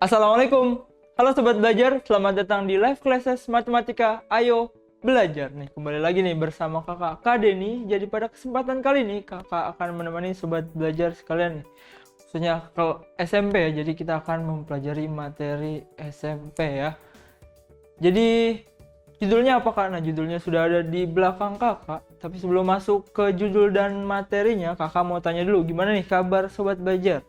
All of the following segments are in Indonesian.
Assalamualaikum. Halo Sobat Belajar, selamat datang di Live Classes Matematika. Ayo belajar nih. Kembali lagi nih bersama kakak Kak Denny. Jadi pada kesempatan kali ini kakak akan menemani Sobat Belajar sekalian nih. Khususnya ke SMP ya. Jadi kita akan mempelajari materi SMP ya. Jadi judulnya apa Kak? Nah judulnya sudah ada di belakang kakak. Tapi sebelum masuk ke judul dan materinya, kakak mau tanya dulu gimana nih kabar Sobat Belajar?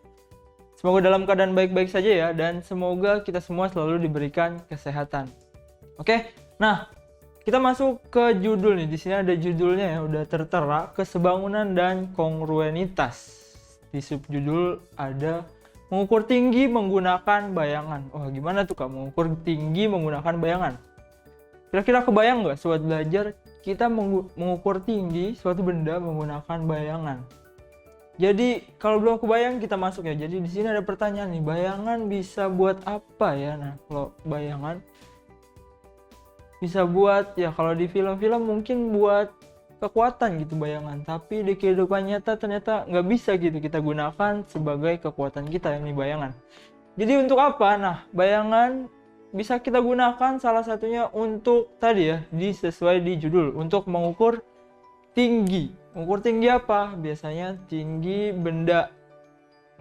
Semoga dalam keadaan baik-baik saja ya, dan semoga kita semua selalu diberikan kesehatan. Oke, nah kita masuk ke judul nih. Di sini ada judulnya ya, udah tertera kesebangunan dan kongruenitas. Di subjudul ada mengukur tinggi menggunakan bayangan. Wah, gimana tuh Kak mengukur tinggi menggunakan bayangan? Kira-kira kebayang nggak Sobat Belajar kita mengukur tinggi suatu benda menggunakan bayangan? Jadi kalau belum kebayang kita masuk ya. Jadi di sini ada pertanyaan nih, bayangan bisa buat apa ya? Nah, kalau bayangan bisa buat ya, kalau di film-film mungkin buat kekuatan gitu bayangan. Tapi di kehidupan nyata ternyata nggak bisa gitu kita gunakan sebagai kekuatan kita ini bayangan. Jadi untuk apa? Nah, bayangan bisa kita gunakan salah satunya untuk tadi ya, sesuai di judul, untuk mengukur tinggi. Mengukur tinggi apa? Biasanya tinggi benda.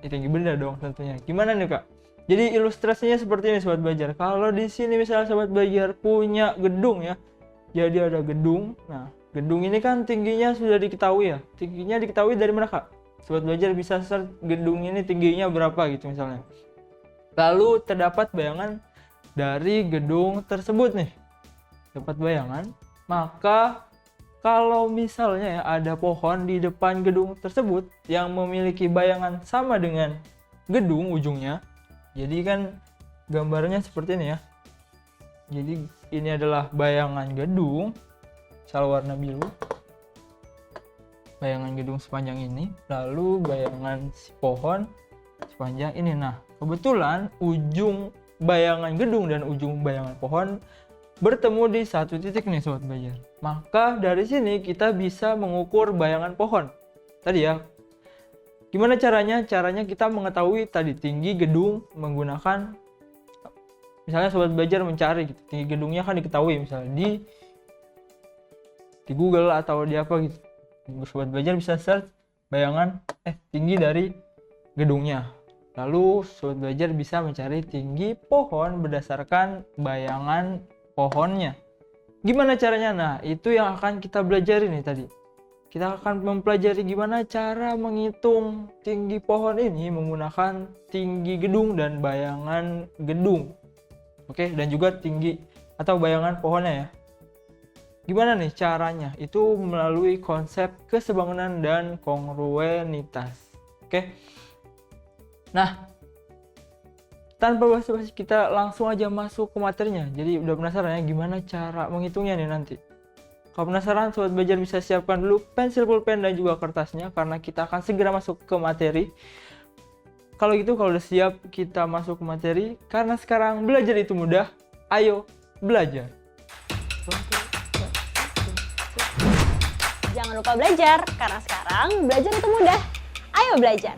Tinggi benda dong tentunya. Gimana nih Kak? Jadi ilustrasinya seperti ini Sobat Belajar. Kalau di sini misalnya Sobat Belajar punya gedung ya. Jadi ada gedung. Nah, gedung ini kan tingginya sudah diketahui ya. Tingginya diketahui dari mana Kak? Sobat Belajar bisa search gedung ini tingginya berapa gitu misalnya. Lalu terdapat bayangan dari gedung tersebut nih. Dapat bayangan, maka kalau misalnya ya ada pohon di depan gedung tersebut yang memiliki bayangan sama dengan gedung ujungnya, jadi kan gambarnya seperti ini ya. Jadi ini adalah bayangan gedung, misal warna biru, bayangan gedung sepanjang ini, lalu bayangan si pohon sepanjang ini. Nah kebetulan ujung bayangan gedung dan ujung bayangan pohon bertemu di satu titik nih Sobat Belajar. Maka dari sini kita bisa mengukur bayangan pohon. Tadi ya. Gimana caranya? Caranya kita mengetahui tadi tinggi gedung menggunakan, misalnya Sobat Belajar mencari gitu. Tinggi gedungnya kan diketahui misalnya di Google atau di apa gitu. Sobat Belajar bisa search bayangan tinggi dari gedungnya. Lalu Sobat Belajar bisa mencari tinggi pohon berdasarkan bayangan pohonnya. Gimana caranya? Nah, itu yang akan kita pelajari nih tadi. Kita akan mempelajari gimana cara menghitung tinggi pohon ini menggunakan tinggi gedung dan bayangan gedung. Oke, dan juga tinggi atau bayangan pohonnya ya. Gimana nih caranya? Itu melalui konsep kesebangunan dan kongruenitas. Oke. Nah, tanpa basa-basi kita langsung aja masuk ke materinya. Jadi udah penasaran ya gimana cara menghitungnya nih nanti. Kalau penasaran Sobat Belajar bisa siapkan dulu pensil, pulpen dan juga kertasnya karena kita akan segera masuk ke materi. Kalau gitu kalau udah siap kita masuk ke materi karena sekarang belajar itu mudah. Ayo belajar. Jangan lupa belajar karena sekarang belajar itu mudah. Ayo belajar.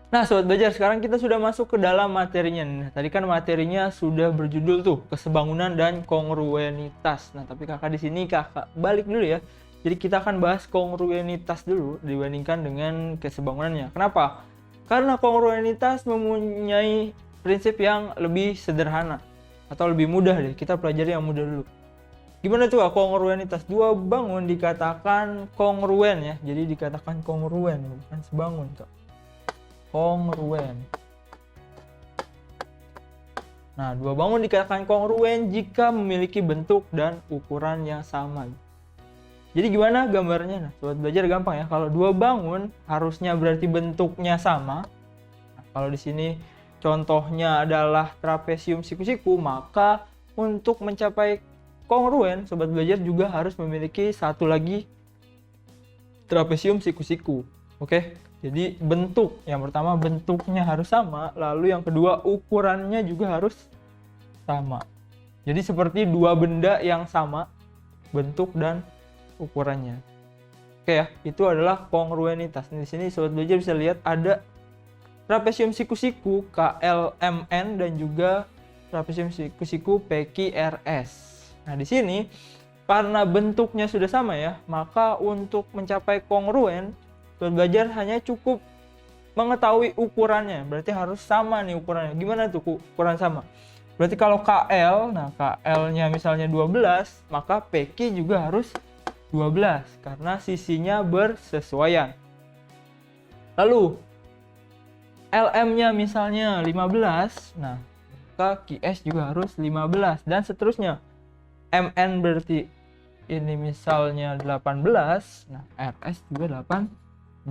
Nah Sobat Belajar, sekarang kita sudah masuk ke dalam materinya. Nah, tadi kan materinya sudah berjudul tuh kesebangunan dan kongruenitas. Nah tapi kakak di sini kakak balik dulu ya. Jadi kita akan bahas kongruenitas dulu dibandingkan dengan kesebangunannya. Kenapa? Karena kongruenitas mempunyai prinsip yang lebih sederhana atau lebih mudah deh. Kita pelajari yang mudah dulu. Gimana tuh kongruenitas? Dua bangun dikatakan kongruen ya. Jadi dikatakan kongruen bukan sebangun Kak. Kongruen. Nah, dua bangun dikatakan kongruen jika memiliki bentuk dan ukuran yang sama. Jadi gimana gambarnya? Nah, Sobat Belajar gampang ya. Kalau dua bangun harusnya berarti bentuknya sama. Nah, kalau di sini contohnya adalah trapesium siku-siku, maka untuk mencapai kongruen, Sobat Belajar juga harus memiliki satu lagi trapesium siku-siku. Oke? Jadi bentuk, yang pertama bentuknya harus sama, lalu yang kedua ukurannya juga harus sama. Jadi seperti dua benda yang sama bentuk dan ukurannya. Oke ya, itu adalah kongruenitas. Di sini Sobat Belajar bisa lihat ada trapesium siku-siku KLMN dan juga trapesium siku-siku PQRS. Nah, di sini karena bentuknya sudah sama ya, maka untuk mencapai kongruen, belajar hanya cukup mengetahui ukurannya. Berarti harus sama nih ukurannya. Gimana tuh ukuran sama? Berarti kalau KL, nah KL-nya misalnya 12, maka PQ juga harus 12 karena sisinya bersesuaian. Lalu LM-nya misalnya 15, nah maka QS juga harus 15 dan seterusnya. MN berarti ini misalnya 18, nah RS juga 18.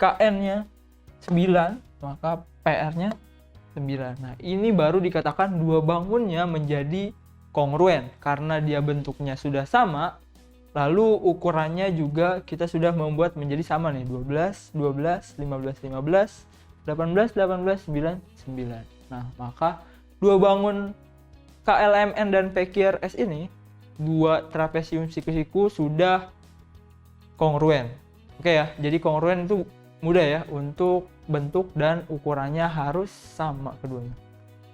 KN-nya 9, maka PR-nya 9. Nah, ini baru dikatakan dua bangunnya menjadi kongruen karena dia bentuknya sudah sama, lalu ukurannya juga kita sudah membuat menjadi sama nih, 12, 12, 15, 15, 18, 18, 9, 9. Nah, maka dua bangun KLMN dan PQRS ini, dua trapesium siku-siku sudah kongruen. Oke ya, jadi kongruen itu mudah ya untuk bentuk dan ukurannya harus sama keduanya.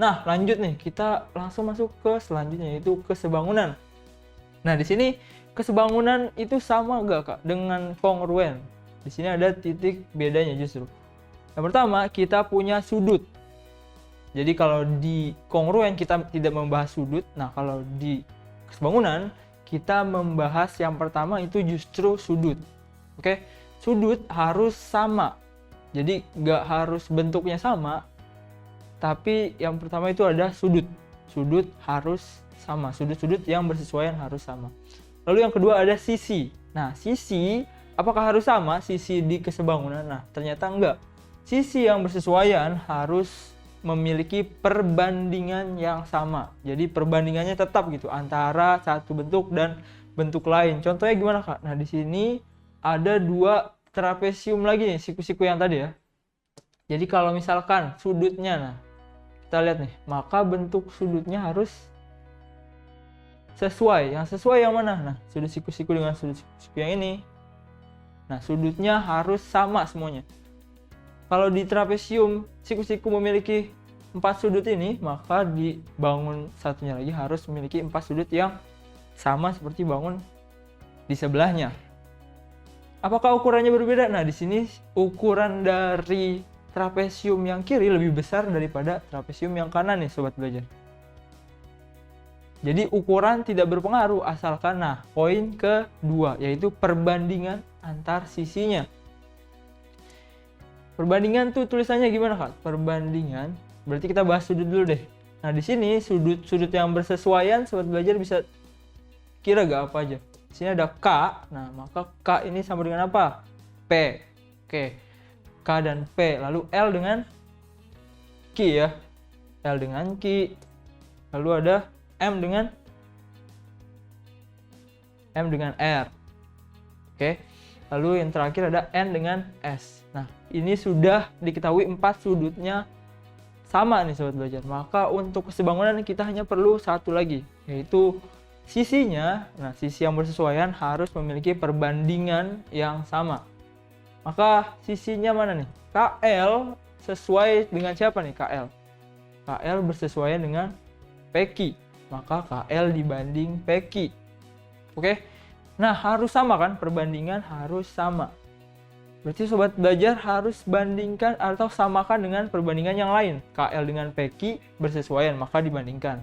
Nah, lanjut nih, kita langsung masuk ke selanjutnya, yaitu kesebangunan. Nah, di sini kesebangunan itu sama nggak Kak dengan kongruen? Di sini ada titik bedanya justru. Yang pertama, kita punya sudut. Jadi kalau di kongruen kita tidak membahas sudut. Nah, kalau di kesebangunan kita membahas yang pertama itu justru sudut. Oke, sudut harus sama. Jadi nggak harus bentuknya sama, tapi yang pertama itu ada sudut. Sudut harus sama. Sudut-sudut yang bersesuaian harus sama. Lalu yang kedua ada sisi. Nah, sisi apakah harus sama sisi di kesebangunan? Nah, ternyata enggak. Sisi yang bersesuaian harus memiliki perbandingan yang sama. Jadi perbandingannya tetap gitu antara satu bentuk dan bentuk lain. Contohnya gimana Kak? Nah, di sini ada dua trapesium lagi nih, siku-siku yang tadi ya. Jadi kalau misalkan sudutnya, nah kita lihat nih, maka bentuk sudutnya harus sesuai. Yang sesuai yang mana? Nah, sudut siku-siku dengan sudut siku-siku yang ini. Nah, sudutnya harus sama semuanya. Kalau di trapesium siku-siku memiliki 4 sudut ini, maka di bangun satunya lagi harus memiliki 4 sudut yang sama seperti bangun di sebelahnya. Apakah ukurannya berbeda? Nah, di sini ukuran dari trapesium yang kiri lebih besar daripada trapesium yang kanan nih sobat belajar. Jadi ukuran tidak berpengaruh asalkan, nah poin kedua yaitu perbandingan antar sisinya. Perbandingan tuh tulisannya gimana Kak? Perbandingan berarti kita bahas sudut dulu deh. Nah, di sini sudut-sudut yang bersesuaian sobat belajar bisa kira gak apa aja. Di sini ada K. Nah, maka K ini sama dengan apa? P. Oke. K dan P. Lalu L dengan Q ya. L dengan Q. Lalu ada M dengan R. Oke. Lalu yang terakhir ada N dengan S. Nah, ini sudah diketahui 4 sudutnya sama nih sobat belajar. Maka untuk kesebangunan kita hanya perlu satu lagi, yaitu sisinya. Nah, sisi yang bersesuaian harus memiliki perbandingan yang sama. Maka sisinya mana nih? KL sesuai dengan siapa nih KL? KL bersesuaian dengan PQ. Maka KL dibanding PQ. Oke? Nah, harus sama kan? Perbandingan harus sama. Berarti sobat belajar harus bandingkan atau samakan dengan perbandingan yang lain. KL dengan PQ bersesuaian, maka dibandingkan.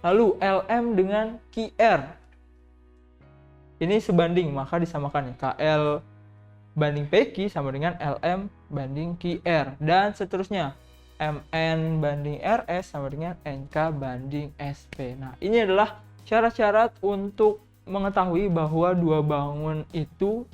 Lalu LM dengan QR. Ini sebanding, maka disamakan ya. KL banding PQ sama dengan LM banding QR. Dan seterusnya. MN banding RS sama dengan NK banding SP. Nah, ini adalah syarat-syarat untuk mengetahui bahwa dua bangun itu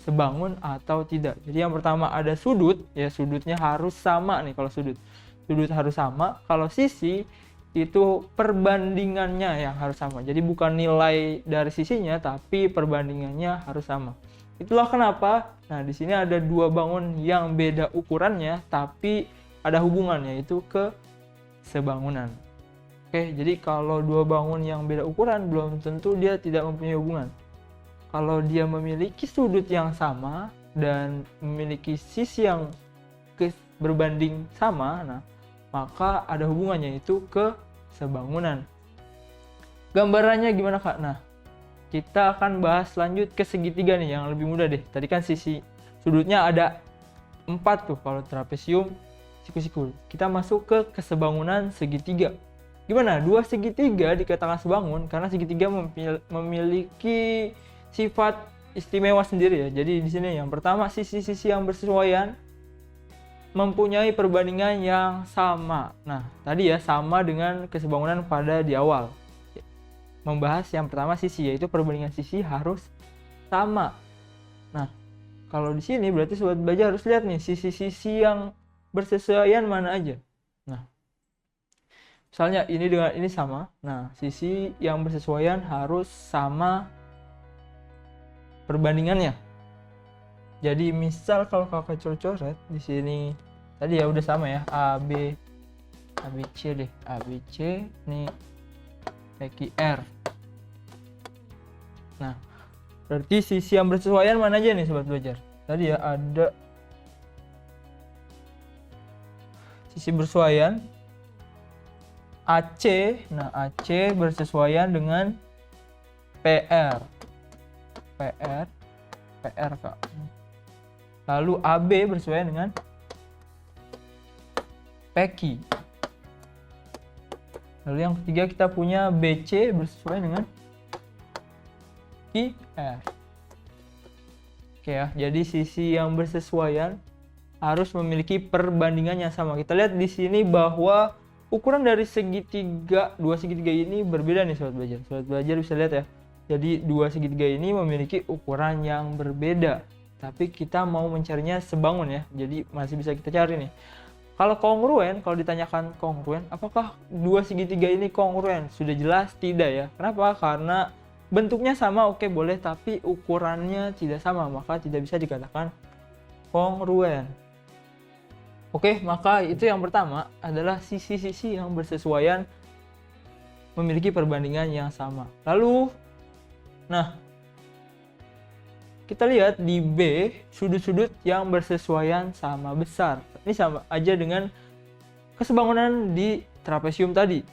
sebangun atau tidak. Jadi yang pertama ada sudut, ya sudutnya harus sama nih kalau sudut. Sudut harus sama. Kalau sisi itu perbandingannya yang harus sama. Jadi bukan nilai dari sisinya, tapi perbandingannya harus sama. Itulah kenapa. Nah, di sini ada dua bangun yang beda ukurannya, tapi ada hubungannya yaitu ke sebangunan. Oke, jadi kalau dua bangun yang beda ukuran belum tentu dia tidak mempunyai hubungan. Kalau dia memiliki sudut yang sama dan memiliki sisi yang berbanding sama, nah maka ada hubungannya itu ke sebangunan. Gambarannya gimana Kak? Nah, kita akan bahas lanjut ke segitiga nih yang lebih mudah deh. Tadi kan sisi sudutnya ada 4 tuh kalau trapesium, siku-siku. Kita masuk ke kesebangunan segitiga. Gimana? Dua segitiga dikatakan sebangun karena segitiga memiliki sifat istimewa sendiri ya. Jadi di sini yang pertama sisi-sisi yang bersesuaian mempunyai perbandingan yang sama. Nah, tadi ya sama dengan kesebangunan pada di awal. Membahas yang pertama sisi, yaitu perbandingan sisi harus sama. Nah, kalau di sini berarti sobat belajar harus lihat nih sisi-sisi yang bersesuaian mana aja. Nah, misalnya ini dengan ini sama. Nah, sisi yang bersesuaian harus sama perbandingannya. Jadi misal kalau kakak coret di sini tadi ya udah sama ya, ABC deh, ABC nih PQR. Nah, berarti sisi yang bersesuaian mana aja nih sobat belajar? Tadi ya ada sisi bersesuaian AC. Nah, AC bersesuaian dengan PR Kak. Lalu AB bersesuaian dengan PQ. Lalu yang ketiga kita punya BC bersesuaian dengan QR. Oke ya, jadi sisi yang bersesuaian harus memiliki perbandingan yang sama. Kita lihat di sini bahwa ukuran dari segitiga, dua segitiga ini berbeda nih sobat belajar. Sobat belajar bisa lihat ya. Jadi dua segitiga ini memiliki ukuran yang berbeda. Tapi kita mau mencarinya sebangun ya. Jadi masih bisa kita cari nih. Kalau kongruen, kalau ditanyakan kongruen, apakah dua segitiga ini kongruen? Sudah jelas tidak ya. Kenapa? Karena bentuknya sama, oke boleh, tapi ukurannya tidak sama, maka tidak bisa dikatakan kongruen. Oke, maka itu yang pertama adalah sisi-sisi yang bersesuaian memiliki perbandingan yang sama. Lalu, nah, kita lihat di B, sudut-sudut yang bersesuaian sama besar. Ini sama aja dengan kesebangunan di trapesium tadi.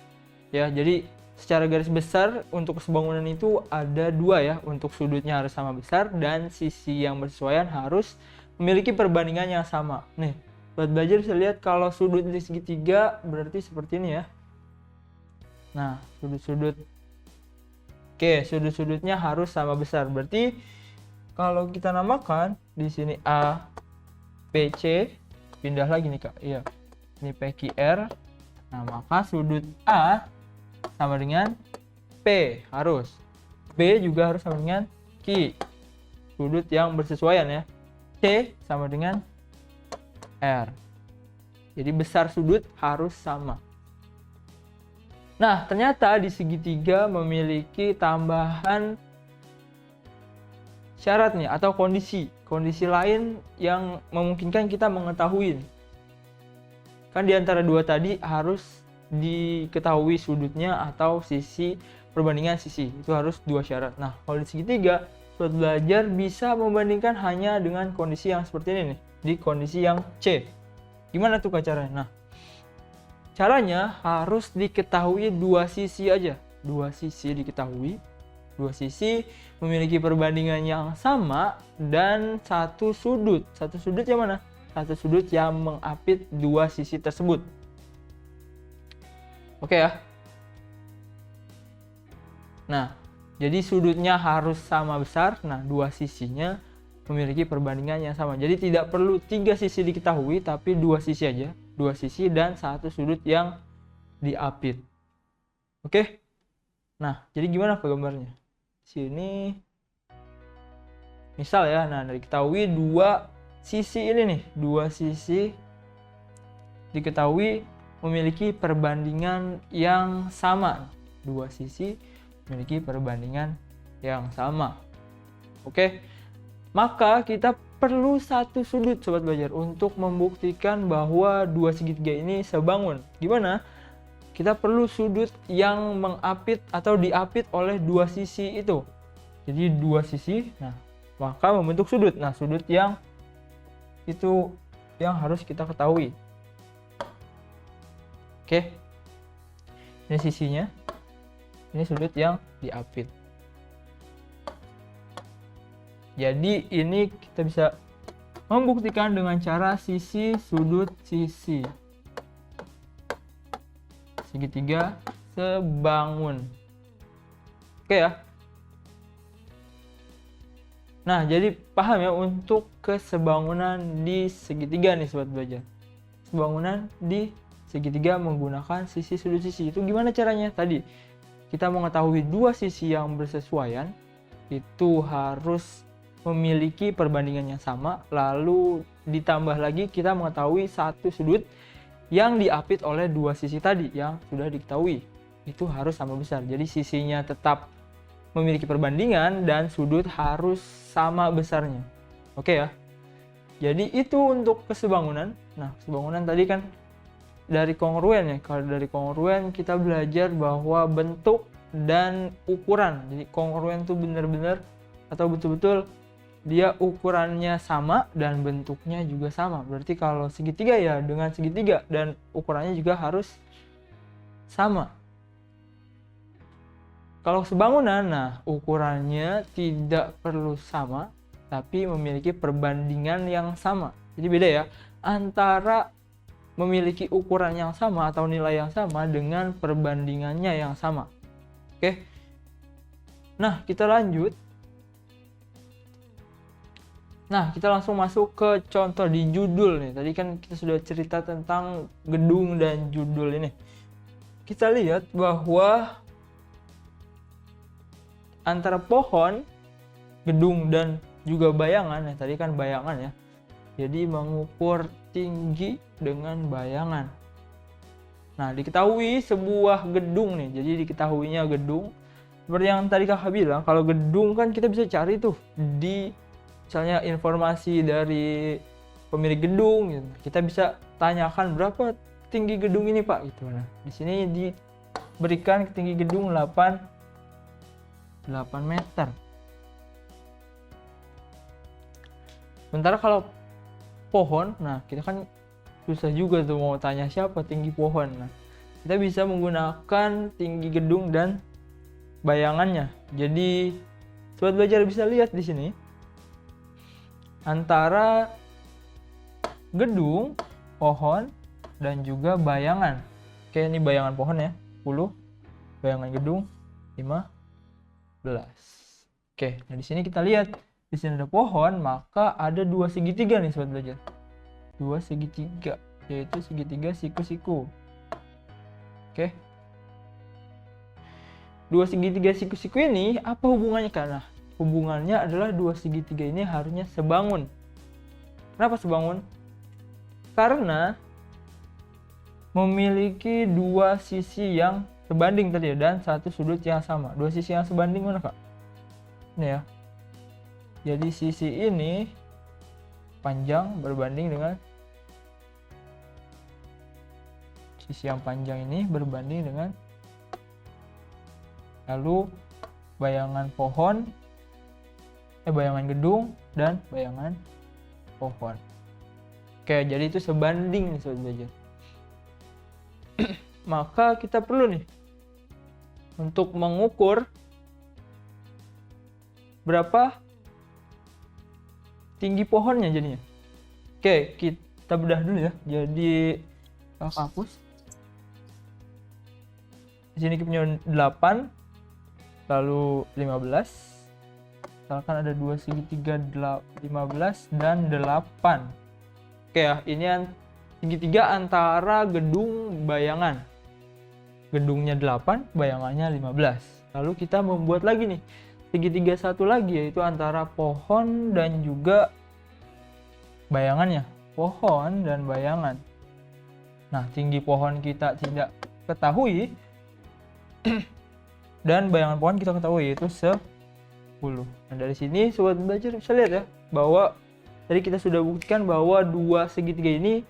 Ya, jadi secara garis besar untuk kesebangunan itu ada dua ya. Untuk sudutnya harus sama besar dan sisi yang bersesuaian harus memiliki perbandingan yang sama. Nih, buat belajar bisa lihat kalau sudut di segitiga berarti seperti ini ya. Nah, sudut-sudut. Oke, sudut-sudutnya harus sama besar. Berarti kalau kita namakan di sini A, PC, pindah lagi nih Kak. Iya. Ini PQR. Nah, maka sudut A sama dengan P harus. B juga harus sama dengan Q. Sudut yang bersesuaian ya. C sama dengan R. Jadi besar sudut harus sama. Nah, ternyata di segitiga memiliki tambahan syarat nih atau kondisi lain yang memungkinkan kita mengetahui. Kan di antara dua tadi harus diketahui sudutnya atau sisi perbandingan sisi. Itu harus dua syarat. Nah, kalau di segitiga, sobat belajar bisa membandingkan hanya dengan kondisi yang seperti ini nih, di kondisi yang C. Gimana tuh caranya? Nah, caranya harus diketahui dua sisi aja. Dua sisi diketahui. Dua sisi memiliki perbandingan yang sama dan satu sudut. Satu sudut yang mana? Satu sudut yang mengapit dua sisi tersebut. Oke ya. Nah, jadi sudutnya harus sama besar. Nah, dua sisinya memiliki perbandingan yang sama. Jadi tidak perlu tiga sisi diketahui, tapi dua sisi aja. Dua sisi dan satu sudut yang diapit. Oke. Nah, jadi gimana gambarnya? Sini misal ya, nah diketahui dua sisi ini nih, dua sisi diketahui memiliki perbandingan yang sama. Dua sisi memiliki perbandingan yang sama. Oke. Maka kita perlu satu sudut sobat belajar untuk membuktikan bahwa dua segitiga ini sebangun. Gimana? Kita perlu sudut yang mengapit atau diapit oleh dua sisi itu. Jadi dua sisi, nah maka membentuk sudut. Nah, sudut yang itu yang harus kita ketahui. Oke. Ini sisinya. Ini sudut yang diapit. Jadi ini kita bisa membuktikan dengan cara sisi sudut sisi. Segitiga sebangun. Oke ya. Nah, jadi paham ya untuk kesebangunan di segitiga nih sobat belajar. Sebangunan di segitiga menggunakan sisi sudut sisi. Itu gimana caranya? Tadi kita mengetahui dua sisi yang bersesuaian, itu harus memiliki perbandingan yang sama, lalu ditambah lagi kita mengetahui satu sudut yang diapit oleh dua sisi tadi yang sudah diketahui. Itu harus sama besar. Jadi sisinya tetap memiliki perbandingan dan sudut harus sama besarnya. Oke ya. Jadi itu untuk kesebangunan. Nah, kesebangunan tadi kan dari kongruen ya. Kalau dari kongruen kita belajar bahwa bentuk dan ukuran. Jadi kongruen itu benar-benar atau betul-betul dia ukurannya sama dan bentuknya juga sama. Berarti kalau segitiga ya dengan segitiga dan ukurannya juga harus sama. Kalau sebangunan, nah ukurannya tidak perlu sama, tapi memiliki perbandingan yang sama. Jadi beda ya, antara memiliki ukuran yang sama atau nilai yang sama dengan perbandingannya yang sama. Oke. Nah, kita lanjut. Nah, kita langsung masuk ke contoh di judul nih. Tadi kan kita sudah cerita tentang gedung dan judul ini. Kita lihat bahwa antara pohon, gedung, dan juga bayangan, ya tadi kan bayangan ya. Jadi mengukur tinggi dengan bayangan. Nah, diketahui sebuah gedung nih. Jadi diketahuinya gedung. Seperti yang tadi kakak bilang, kalau gedung kan kita bisa cari tuh di misalnya informasi dari pemilik gedung gitu. Kita bisa tanyakan berapa tinggi gedung ini Pak gitu. Nah, di sini diberikan tinggi gedung 8 meter. Sementara kalau pohon, nah kita kan susah juga tuh mau tanya siapa tinggi pohon. Nah, kita bisa menggunakan tinggi gedung dan bayangannya. Jadi sobat belajar bisa lihat di sini antara gedung, pohon, dan juga bayangan. Oke, ini bayangan pohon ya, 10. Bayangan gedung 15. Oke, nah di sini kita lihat di sini ada pohon, maka ada dua segitiga nih sobat belajar. Dua segitiga, yaitu segitiga siku-siku. Oke. Dua segitiga siku-siku ini apa hubungannya? Karena hubungannya adalah dua segitiga ini harusnya sebangun. Kenapa sebangun? Karena memiliki dua sisi yang sebanding tadi ya, dan satu sudut yang sama. Dua sisi yang sebanding mana Kak? Ini ya. Jadi sisi ini panjang berbanding dengan sisi yang panjang ini berbanding dengan, lalu bayangan pohon, bayangan gedung dan bayangan pohon. Oke, jadi itu sebanding nih sobat belajar. Maka kita perlu nih untuk mengukur berapa tinggi pohonnya jadinya. Oke, kita bedah dulu ya. Jadi kakak hapus. Di sini kita punya 8, lalu 15. Misalkan ada dua segitiga 15 dan 8. Oke ya, ini segitiga antara gedung bayangan. Gedungnya 8, bayangannya 15. Lalu kita membuat lagi nih segitiga satu lagi, yaitu antara pohon dan juga bayangannya. Pohon dan bayangan. Nah, tinggi pohon kita tidak ketahui dan bayangan pohon kita ketahui, yaitu 10. Nah, dari sini sobat belajar bisa lihat ya bahwa tadi kita sudah buktikan bahwa dua segitiga ini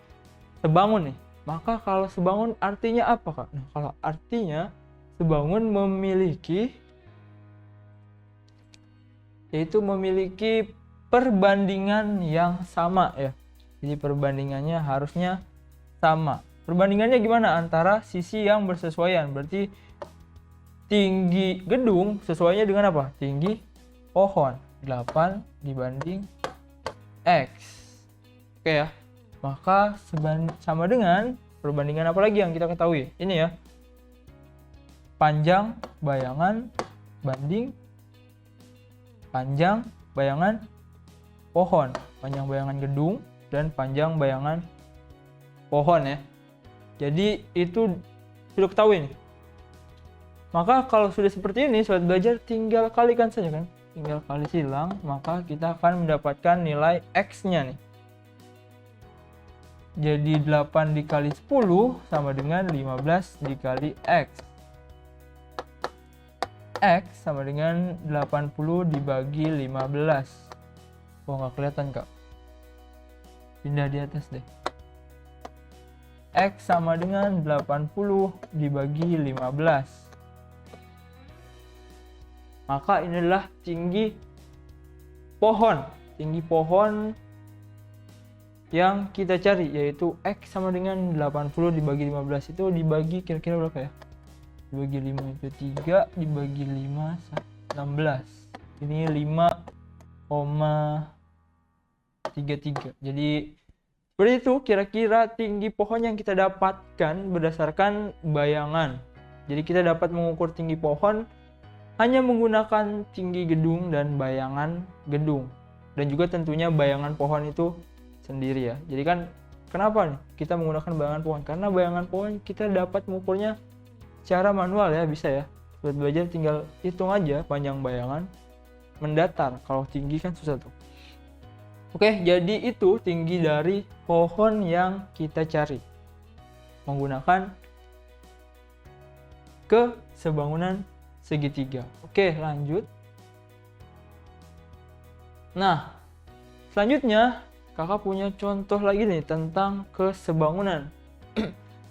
sebangun nih. Maka kalau sebangun artinya apa Kak? Nah, kalau artinya sebangun memiliki, yaitu memiliki perbandingan yang sama ya. Jadi perbandingannya harusnya sama. Perbandingannya gimana? Antara sisi yang bersesuaian. Berarti tinggi gedung sesuainya dengan apa? Tinggi pohon. 8 dibanding X. Oke ya. Maka sama dengan perbandingan apa lagi yang kita ketahui? Ini ya. Panjang bayangan banding panjang bayangan pohon. Panjang bayangan gedung dan panjang bayangan pohon ya. Jadi itu sudah ketahui nih. Maka kalau sudah seperti ini, sobat belajar tinggal kalikan saja kan. Tinggal kali silang, maka kita akan mendapatkan nilai X-nya nih. Jadi 8 dikali 10 sama dengan 15 dikali X. X sama dengan 80 dibagi 15. Oh, nggak kelihatan kak. Pindah di atas deh. X sama dengan 80 dibagi 15. Maka inilah tinggi pohon. Tinggi pohon yang kita cari, yaitu X sama dengan 80 dibagi 15 itu dibagi kira-kira berapa ya? Dibagi 5 itu 3, dibagi 5 16. Ini 5,33. Jadi seperti itu kira-kira tinggi pohon yang kita dapatkan berdasarkan bayangan. Jadi kita dapat mengukur tinggi pohon hanya menggunakan tinggi gedung dan bayangan gedung. Dan juga tentunya bayangan pohon itu sendiri ya. Jadi kan kenapa nih kita menggunakan bayangan pohon? Karena bayangan pohon kita dapat mengukurnya secara manual ya, bisa ya. Buat belajar tinggal hitung aja panjang bayangan mendatar. Kalau tinggi kan susah tuh. Oke, jadi itu tinggi dari pohon yang kita cari menggunakan sebangunan segitiga. Oke, lanjut. Nah, selanjutnya kakak punya contoh lagi nih tentang kesebangunan.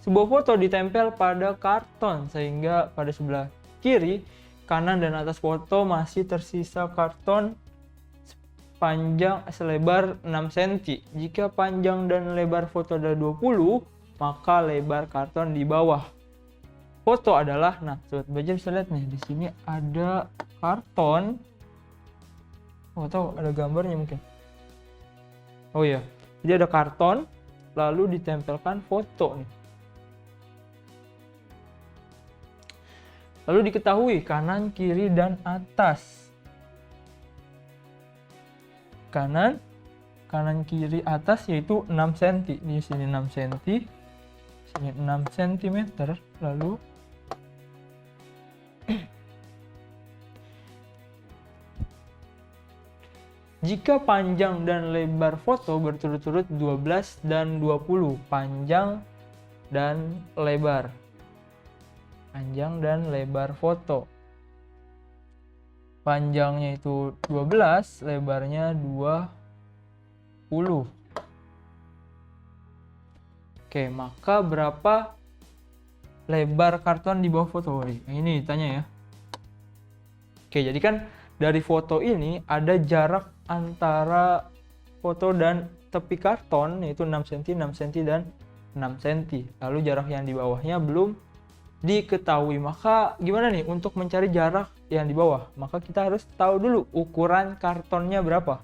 Sebuah foto ditempel pada karton sehingga pada sebelah kiri, kanan, dan atas foto masih tersisa karton selebar 6 cm. Jika panjang dan lebar foto adalah 20, maka lebar karton di bawah foto adalah, nah sobat belajar bisa lihat nih, di sini ada karton. Oh, tahu ada gambarnya mungkin. Oh iya, jadi ada karton lalu ditempelkan foto nih. Lalu diketahui kanan, kiri, dan atas. Kanan, kiri, atas yaitu 6 cm. Di sini 6 cm, sini 6 cm, lalu jika panjang dan lebar foto berturut-turut 12 dan 20, panjang dan lebar. Panjang dan lebar foto. Panjangnya itu 12, lebarnya 20. Oke, maka berapa lebar karton di bawah foto? Ini ditanya ya. Oke, jadi kan dari foto ini ada jarak antara foto dan tepi karton yaitu 6 cm, 6 cm, dan 6 cm. Lalu jarak yang di bawahnya belum diketahui. Maka gimana nih untuk mencari jarak yang di bawah? Maka kita harus tahu dulu ukuran kartonnya berapa.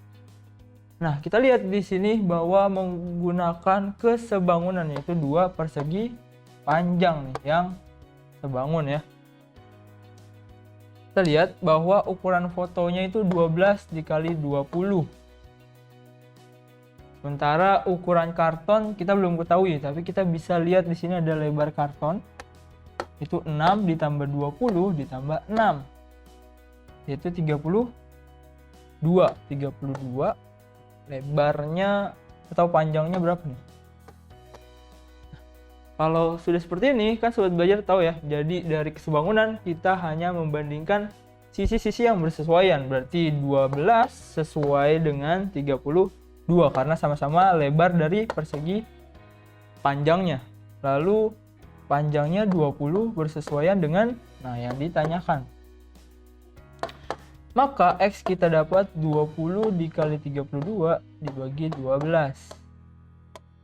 Nah, kita lihat di sini bahwa menggunakan kesebangunan yaitu 2 persegi panjang nih yang sebangun ya. Kita lihat bahwa ukuran fotonya itu 12 dikali 20. Sementara ukuran karton kita belum ketahui, tapi kita bisa lihat di sini ada lebar karton itu 6 ditambah 20 ditambah 6 yaitu 32. Lebarnya atau panjangnya berapa nih? Kalau sudah seperti ini kan sobat belajar tahu ya. Jadi dari kesebangunan kita hanya membandingkan sisi-sisi yang bersesuaian. Berarti 12 sesuai dengan 32 karena sama-sama lebar dari persegi panjangnya. Lalu panjangnya 20 bersesuaian dengan yang ditanyakan. Maka X kita dapat 20 dikali 32 dibagi 12.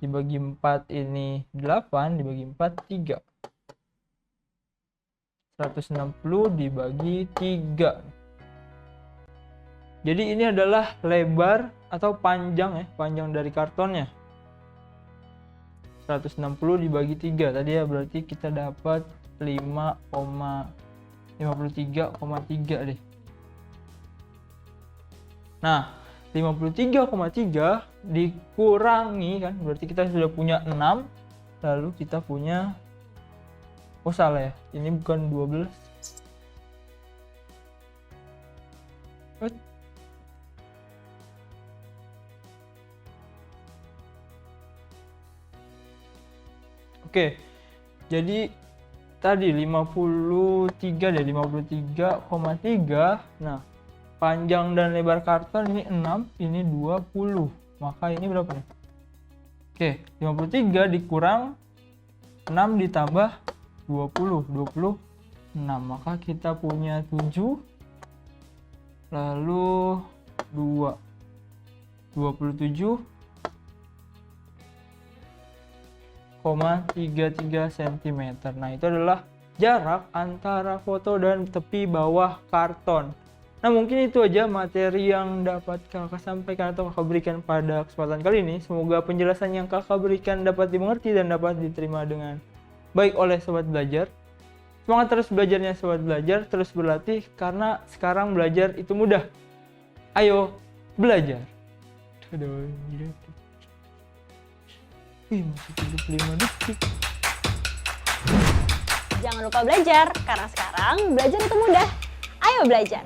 dibagi 4 ini 8, dibagi 4 3. 160 dibagi 3. Jadi ini adalah lebar atau panjang ya, panjang dari kartonnya. 160 dibagi 3 tadi ya, berarti kita dapat 5,53,3 deh. Nah, 53,3 dikurangi kan, berarti kita sudah punya 6, lalu kita punya, oh salah ya, ini bukan 12. Oke, jadi tadi 53 deh, 53,3. Nah, panjang dan lebar karton ini 6, ini 20. Maka ini berapa nih? Oke, 53 dikurang 6 ditambah 20, 26. Maka kita punya 7, lalu 2, 27,33 cm. Nah, itu adalah jarak antara foto dan tepi bawah karton. Nah, mungkin itu aja materi yang dapat kakak sampaikan atau kakak berikan pada kesempatan kali ini. Semoga penjelasan yang kakak berikan dapat dimengerti dan dapat diterima dengan baik oleh sobat belajar. Semangat terus belajarnya sobat belajar, terus berlatih karena sekarang belajar itu mudah. Ayo belajar. Aduh, masih 75 detik. Jangan lupa belajar, karena sekarang belajar itu mudah. Ayo belajar!